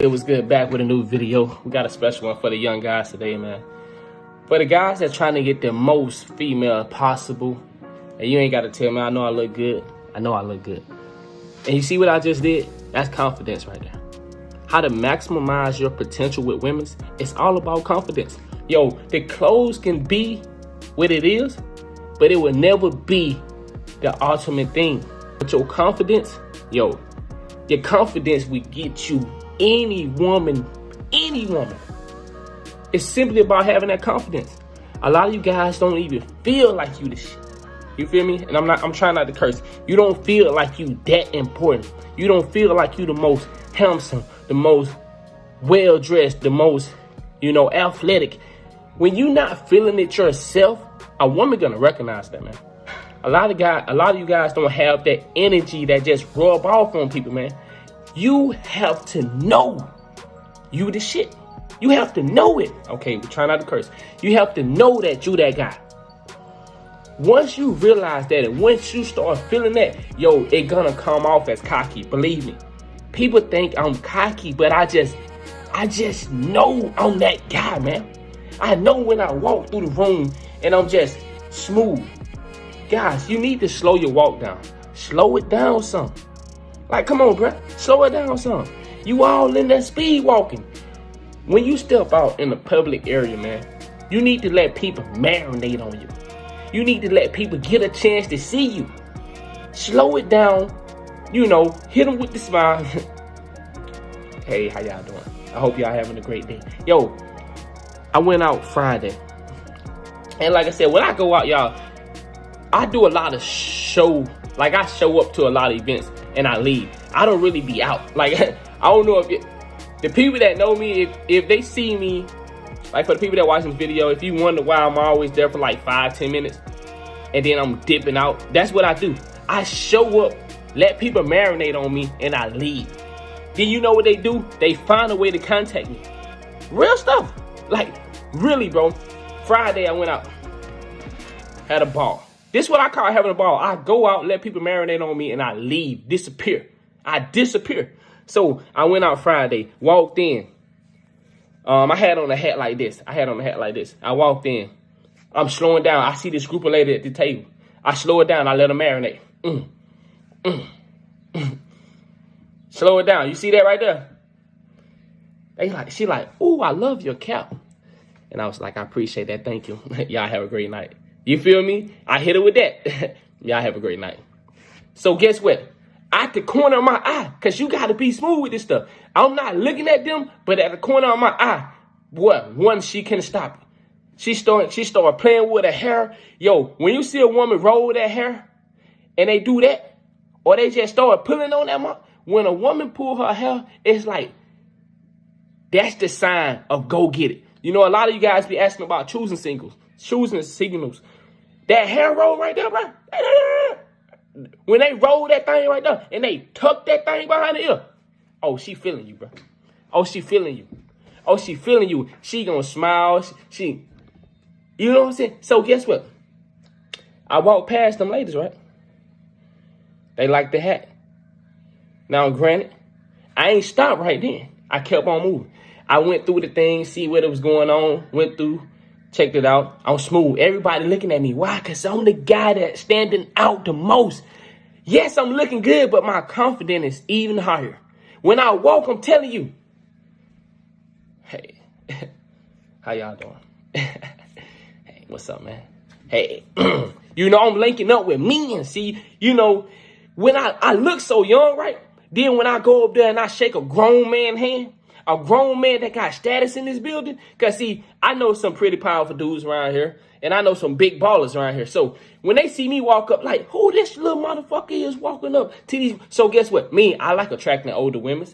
It was good, back with a new video. We got a special one for the young guys today, man. For the guys that's trying to get the most female possible, and you ain't got to tell me, I know I look good. I know I look good. And you see what I just did? That's confidence right there. How to maximize your potential with women, it's all about confidence. Yo, the clothes can be what it is, but it will never be the ultimate thing. But your confidence, your confidence will get you any woman. It's simply about having that confidence. A lot of you guys don't even feel like you the shit. You feel me? And I'm trying not to curse. You don't feel like you that important. You don't feel like you the most handsome, the most well-dressed, the most, athletic. When you not feeling it yourself, a woman gonna recognize that, man. A lot of you guys don't have that energy that just rub off on people, man. You have to know you the shit. You have to know it. Okay, we try not to curse. You have to know that you that guy. Once you realize that, and once you start feeling that, it gonna come off as cocky. Believe me. People think I'm cocky, but I just know I'm that guy, man. I know when I walk through the room and I'm just smooth. Guys, you need to slow your walk down. Slow it down some. Like, come on, bruh. Slow it down some. You all in that speed walking. When you step out in the public area, man, you need to let people marinate on you. You need to let people get a chance to see you. Slow it down. Hit them with the smile. Hey, how y'all doing? I hope y'all having a great day. Yo, I went out Friday. And like I said, when I go out, y'all, I do a lot of show. Like, I show up to a lot of events and I leave. I don't really be out. Like, I don't know if the people that know me, if they see me, like for the people that watch this video, if you wonder why I'm always there for like 5-10 minutes and then I'm dipping out, that's what I do. I show up, let people marinate on me, and I leave. Then you know what they do? They find a way to contact me. Real stuff. Like, really, bro. Friday I went out, had a ball. This is what I call having a ball. I go out, let people marinate on me, and I leave, disappear. I disappear. So I went out Friday, walked in. I had on a hat like this. I walked in. I'm slowing down. I see this group of ladies at the table. I slow it down. I let them marinate. Slow it down. You see that right there? She like, ooh, I love your cap. And I was like, I appreciate that. Thank you. Y'all have a great night. You feel me? I hit it with that. Y'all have a great night. So guess what? At the corner of my eye, because you got to be smooth with this stuff. I'm not looking at them, but at the corner of my eye, one, she couldn't stop it. She started playing with her hair. Yo, when you see a woman roll that hair and they do that, or they just start pulling on that, when a woman pull her hair, it's like, that's the sign of go get it. A lot of you guys be asking about choosing signals. That hair roll right there, bro. When they roll that thing right there and they tuck that thing behind the ear, oh, she feeling you, bro. Oh, she feeling you. She gonna smile. She, you know what I'm saying? So guess what? I walked past them ladies, right? They like the hat. Now, granted, I ain't stopped right then. I kept on moving. I went through the thing, see what was going on, went through, checked it out. I'm smooth. Everybody looking at me. Why? Because I'm the guy that's standing out the most. Yes, I'm looking good, but my confidence is even higher. When I walk, I'm telling you. Hey, how y'all doing? Hey, what's up, man? Hey, I'm linking up with men. See, when I look so young, right? Then when I go up there and I shake a grown man hand, a grown man that got status in this building. Because, see, I know some pretty powerful dudes around here. And I know some big ballers around here. So when they see me walk up, like, who this little motherfucker is walking up to these? So guess what? I like attracting older women.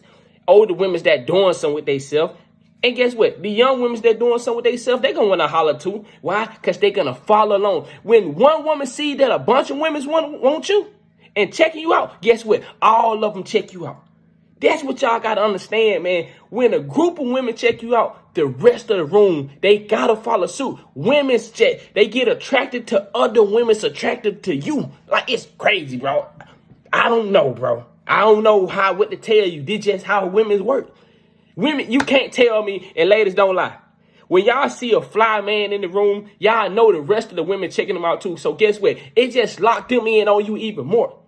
Older women that doing something with themselves. And guess what? The young women that doing something with themselves, they going to want to holler too. Why? Because they going to follow along. When one woman see that a bunch of women want you and checking you out, guess what? All of them check you out. That's what y'all got to understand, man. When a group of women check you out, the rest of the room, they got to follow suit. Women's check. They get attracted to other women's attracted to you. Like, it's crazy, bro. I don't know, bro. I don't know what to tell you. This just how women work. Women, you can't tell me, and ladies don't lie. When y'all see a fly man in the room, y'all know the rest of the women checking them out too. So guess what? It just locked them in on you even more.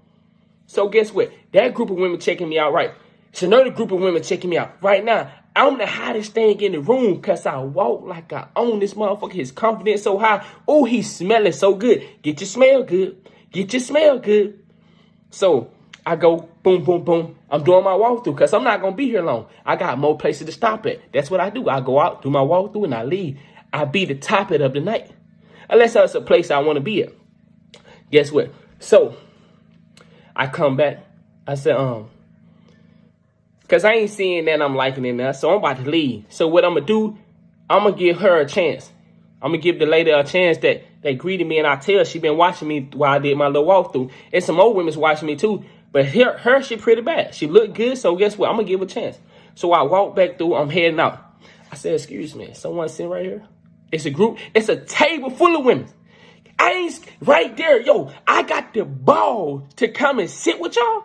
So guess what? That group of women checking me out right. It's another group of women checking me out right now. I'm the hottest thing in the room because I walk like I own this motherfucker. His confidence so high. Oh, he's smelling so good. Get your smell good. Get your smell good. So I go boom, boom, boom. I'm doing my walkthrough because I'm not going to be here long. I got more places to stop at. That's what I do. I go out, do my walkthrough, and I leave. I be the topic of the night. Unless it's a place I want to be at. Guess what? So I come back. I said, because I ain't seeing that I'm liking it now. So I'm about to leave. So what I'm going to do, I'm going to give her a chance. I'm going to give the lady a chance that greeted me. And I tell her she been watching me while I did my little walkthrough. And some old women's watching me too. But her she pretty bad. She looked good. So guess what? I'm going to give her a chance. So I walk back through. I'm heading out. I said, excuse me. Someone sitting right here? It's a group. It's a table full of women. I ain't right there. Yo, I got the balls to come and sit with y'all.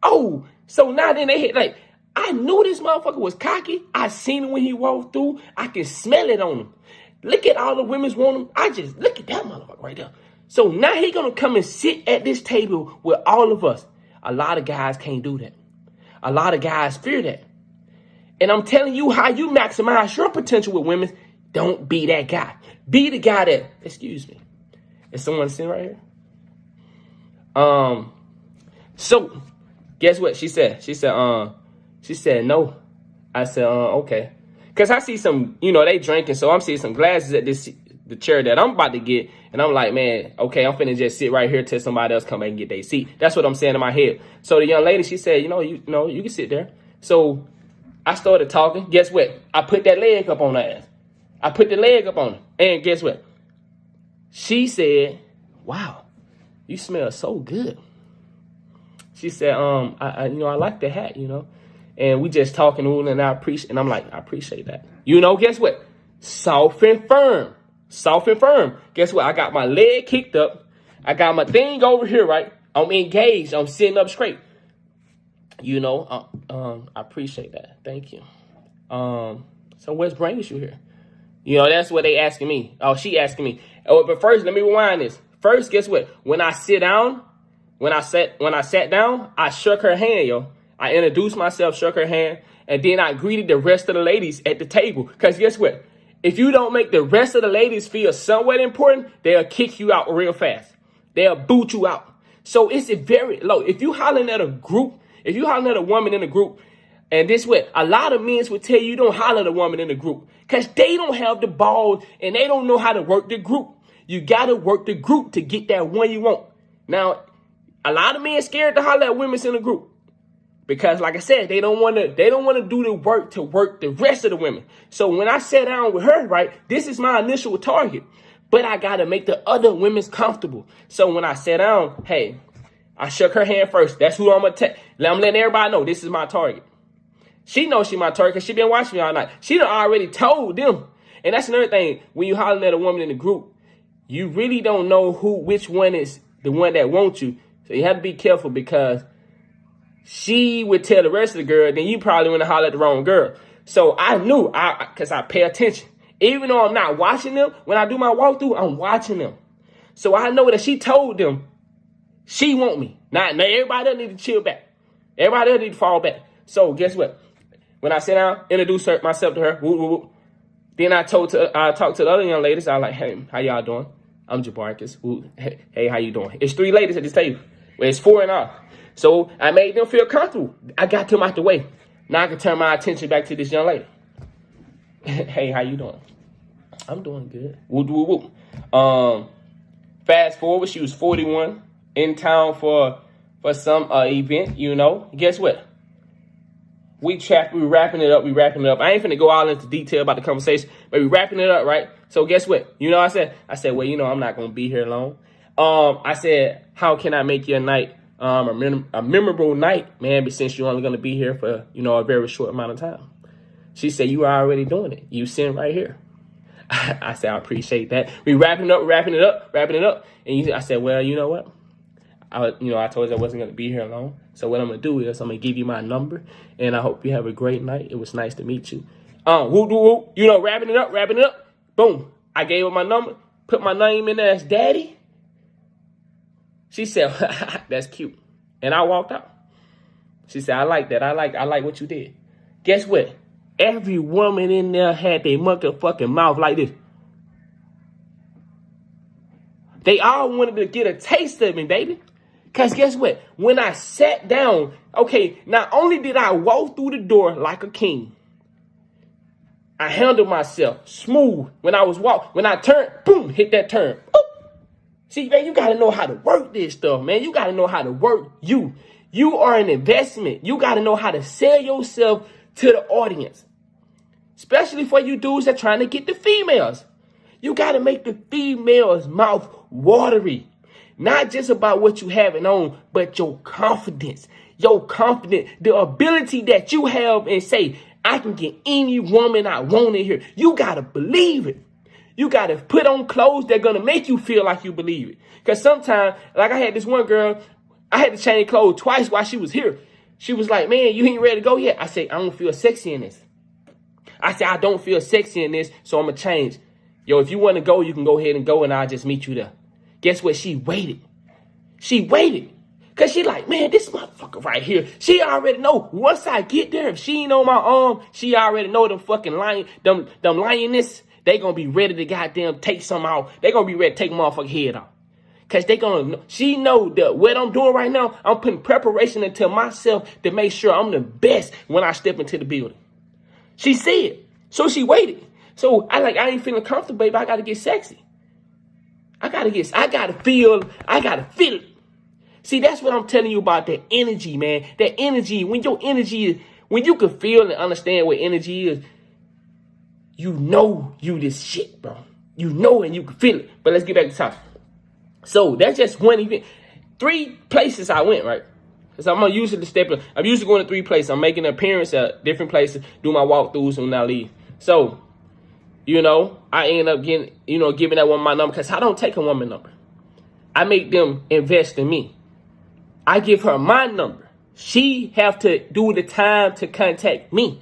Oh, so now then they hit like, I knew this motherfucker was cocky. I seen him when he walked through. I can smell it on him. Look at all the women's want him. I just look at that motherfucker right there. So now he gonna come and sit at this table with all of us. A lot of guys can't do that. A lot of guys fear that. And I'm telling you how you maximize your potential with women. Don't be that guy. Be the guy that, excuse me. Is someone sitting right here? So guess what she said? She said no. I said, okay. Cause I see some, they drinking. So I'm seeing some glasses at the chair that I'm about to get. And I'm like, man, okay, I'm finna just sit right here till somebody else come back and get their seat. That's what I'm saying in my head. So the young lady, she said, you can sit there. So I started talking. Guess what? I put that leg up on her ass. I put the leg up on her. And guess what? She said, wow, you smell so good. She said, I like the hat, and we just talking, and I appreciate, and I'm like, I appreciate that. Guess what? Soft and firm. Soft and firm. Guess what? I got my leg kicked up. I got my thing over here, right? I'm engaged. I'm sitting up straight. I appreciate that. Thank you. So what's bringing you here? That's what they asking me. Oh, she asking me. Oh, but first, let me rewind this. First, guess what? When I sat down, I shook her hand, yo. I introduced myself, shook her hand, and then I greeted the rest of the ladies at the table. Because guess what? If you don't make the rest of the ladies feel somewhat important, they'll kick you out real fast. They'll boot you out. So it's a very low. If you hollering at a group, if you hollering at a woman in a group, and this way, a lot of men would tell you don't holler at a woman in a group because they don't have the balls and they don't know how to work the group. You got to work the group to get that one you want. Now, a lot of men scared to holler at women in a group because, like I said, they don't want to do the work to work the rest of the women. So when I sat down with her, right, this is my initial target, but I got to make the other women comfortable. So when I sat down, hey, I shook her hand first. That's who I'm going to take. I'm letting everybody know this is my target. She knows she my target because she been watching me all night. She done already told them. And that's another thing. When you hollering at a woman in the group, you really don't know which one is the one that wants you. So you have to be careful because she would tell the rest of the girl, then you probably want to holler at the wrong girl. So I knew, because I pay attention. Even though I'm not watching them, when I do my walkthrough, I'm watching them. So I know that she told them she want me. Now everybody else need to chill back. Everybody else need to fall back. So guess what? When I sat down, introduced myself to her, whoop, whoop, whoop. Then I talked to the other young ladies. I was like, hey, how y'all doing? I'm Jabarcus. Hey, how you doing? It's 3 ladies at this table. Well, it's 4 and all. So I made them feel comfortable. I got them out the way. Now I can turn my attention back to this young lady. Hey, how you doing? I'm doing good. Whoop, whoop, whoop. Fast forward, she was 41 in town for some event, Guess what? We wrapping it up. I ain't finna go all into detail about the conversation, but we wrapping it up, right? So guess what? I said, well, I'm not gonna be here long. I said, how can I make your night a memorable night, man? But since you're only gonna be here for a very short amount of time. She said, you are already doing it. You sitting right here. I said, I appreciate that. We wrapping it up. And I said, well, you know what? I told you I wasn't going to be here long. So what I'm going to do is I'm going to give you my number, and I hope you have a great night. It was nice to meet you. Whoop. Wrapping it up. Boom. I gave her my number, put my name in there as daddy. She said, that's cute. And I walked out. She said, I like that. I like what you did. Guess what? Every woman in there had their motherfucking mouth like this. They all wanted to get a taste of me, baby. Because guess what? When I sat down, okay, not only did I walk through the door like a king, I handled myself smooth. When I turned, boom, hit that turn. Boop. See, man, you got to know how to work this stuff, man. You got to know how to work you. You are an investment. You got to know how to sell yourself to the audience. Especially for you dudes that trying to get the females. You got to make the female's mouth watery. Not just about what you having on, but your confidence. Your confidence, the ability that you have and say, I can get any woman I want in here. You got to believe it. You got to put on clothes that going to make you feel like you believe it. Because sometimes, like I had this one girl, I had to change clothes twice while she was here. She was like, man, you ain't ready to go yet. I said, I don't feel sexy in this. I said, I don't feel sexy in this, so I'm going to change. Yo, if you want to go, you can go ahead and go, and I'll just meet you there. Guess what? She waited. Because she like, man, this motherfucker right here. She already know. Once I get there, if she ain't on my arm, she already know them fucking them lioness. They going to be ready to goddamn take some out. They going to be ready to take motherfucker head off. Because she know that what I'm doing right now, I'm putting preparation into myself to make sure I'm the best when I step into the building. She said, so she waited. So I ain't feeling comfortable, baby. I got to get sexy. I got to feel it. See, that's what I'm telling you about, that energy, man. That energy, when you can feel and understand what energy is, you know you this shit, bro. You know and you can feel it. But let's get back to topic. So that's just one event. 3 places I went, right? So I'm usually going to 3 places. I'm making an appearance at different places, do my walkthroughs when I leave. So, I end up giving that woman my number because I don't take a woman number. I make them invest in me. I give her my number. She have to do the time to contact me.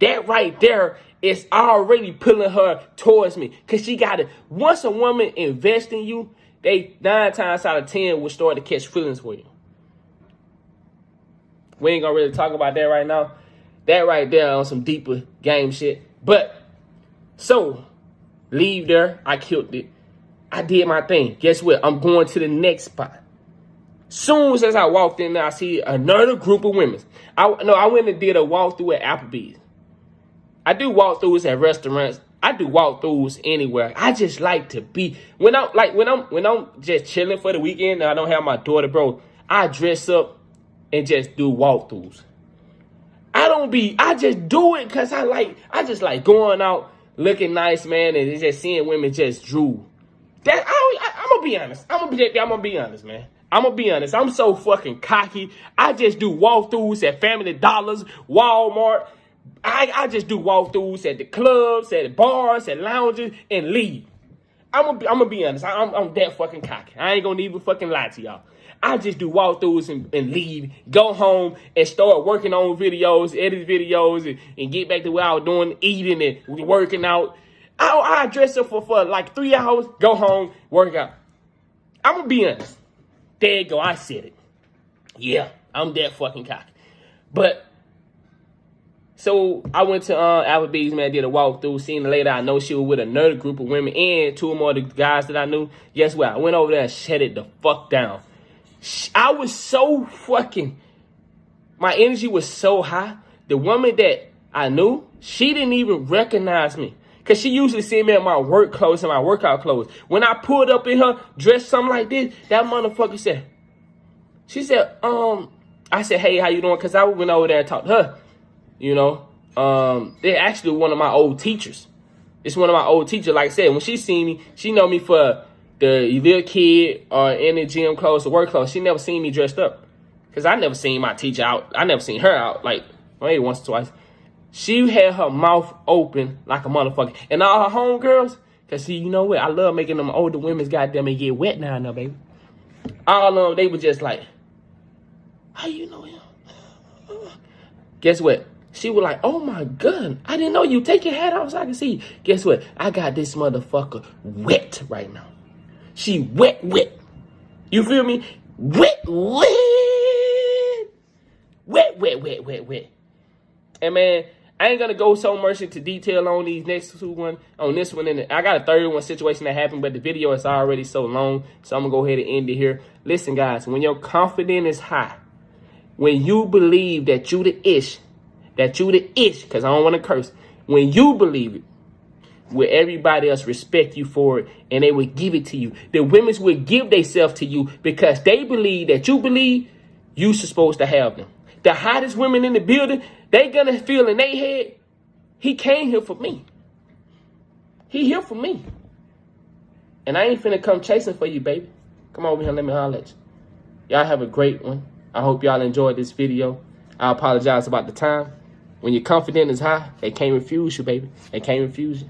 That right there is already pulling her towards me. Because she got to, once a woman invest in you, they 9 times out of 10 will start to catch feelings for you. We ain't going to really talk about that right now. That right there on some deeper game shit. But, so, leave there. I killed it. I did my thing. Guess what? I'm going to the next spot. Soon as I walked in there, I see another group of women. I went and did a walkthrough at Applebee's. I do walkthroughs at restaurants. I do walkthroughs anywhere. I just like to be when I'm just chilling for the weekend and I don't have my daughter, bro. I dress up and just do walkthroughs. I just do it because I just like going out looking nice, man, and just seeing women just drool. I'm gonna be honest. I'm gonna be honest, man. I'm gonna be honest. I'm so fucking cocky. I just do walkthroughs at Family Dollars, Walmart. I just do walkthroughs at the clubs, at the bars, at lounges, and leave. I'm gonna be honest. I'm that fucking cocky. I ain't gonna even fucking lie to y'all. I just do walkthroughs and leave, go home and start working on videos, edit videos, and get back to what I was doing, eating and working out. I dress up for like 3 hours, go home, work out. I'm gonna be honest. There you go. I said it. Yeah, I'm that fucking cocky. But so I went to Applebee's, man, did a walkthrough. Seen her later. I know she was with another group of women and 2 more of the guys that I knew. Guess what? I went over there and shut it the fuck down. I was so fucking, my energy was so high. The woman that I knew, she didn't even recognize me. Because she usually see me in my work clothes and my workout clothes. When I pulled up in her, dressed something like this, that motherfucker said, I said, hey, how you doing? Because I went over there and talked to her. They're actually one of my old teachers. It's one of my old teachers. Like I said, when she seen me, she know me for the little kid or in the gym clothes or work clothes. She never seen me dressed up. Because I never seen my teacher out. I never seen her out, like, maybe once or twice. She had her mouth open like a motherfucker. And all her homegirls, because see, you know what? I love making them older women's goddamn it get wet now, baby. All of them, they were just like, how you know him? Guess what? She was like, oh my God, I didn't know you. Take your hat off so I can see. Guess what? I got this motherfucker wet right now. She wet. You feel me? Wet. And man, I ain't gonna go so much into detail on these next two one, on this one, and I got a third one situation that happened, but the video is already so long, so I'm gonna go ahead and end it here. Listen, guys, when your confidence is high, when you believe that you the ish, because I don't want to curse, when you believe it, will everybody else respect you for it, and they will give it to you. The women will give themselves to you because they believe that you believe you supposed to have them. The hottest women in the building, they gonna feel in their head, he came here for me. He here for me. And I ain't finna come chasing for you, baby. Come over here and let me holler at you. Y'all have a great one. I hope y'all enjoyed this video. I apologize about the time. When your confidence is high, they can't refuse you, baby. They can't refuse you.